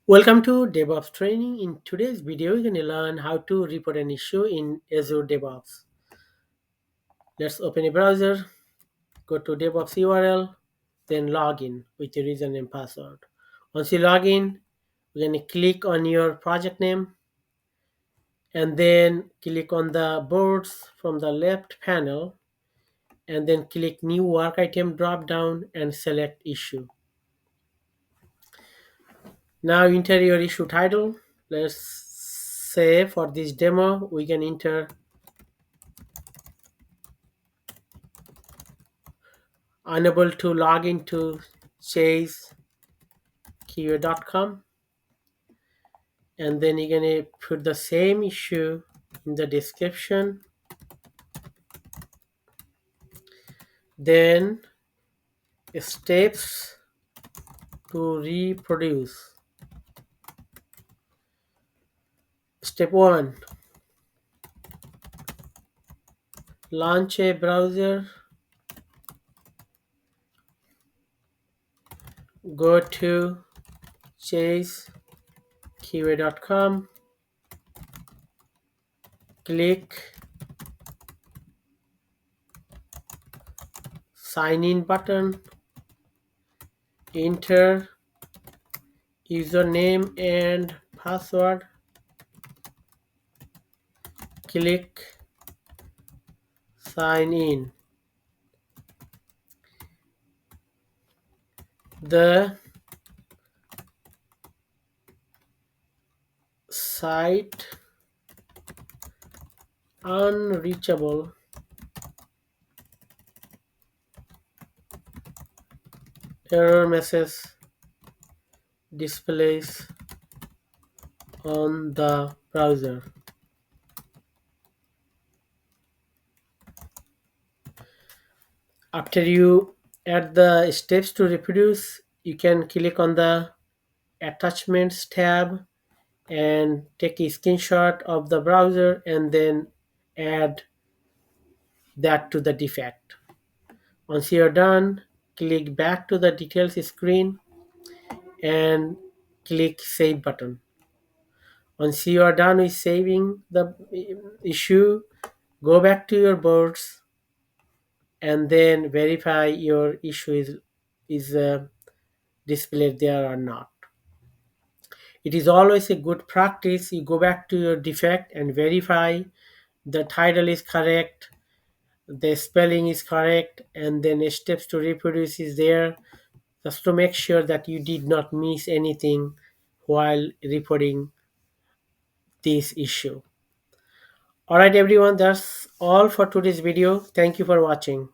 Welcome to DevOps training. In today's video, you're going to learn how to report an issue in Azure DevOps. Let's open a browser, go to DevOps URL, then log in with your username and password. Once you log in, you're going to click on your project name and then click on the boards from the left panel and then click new work item drop down and select issue. Now enter your issue title. Let's say for this demo, we can enter unable to log into chasekeyword.com, and then you're gonna put the same issue in the description. Then steps to reproduce. Step 1, launch a browser, go to chasekeyword.com, click sign in button, enter username and password, click sign in. The site unreachable error message displays on the browser. After you add the steps to reproduce, you can click on the attachments tab and take a screenshot of the browser and then add that to the defect. Once you're done, click back to the details screen and click save button. Once you are done with saving the issue, go back to your boards and then verify your issue is displayed there or not. It is always a good practice. You go back to your defect and verify the title is correct, the spelling is correct, and then steps to reproduce is there, just to make sure that you did not miss anything while reporting this issue. Alright everyone, that's all for today's video. Thank you for watching.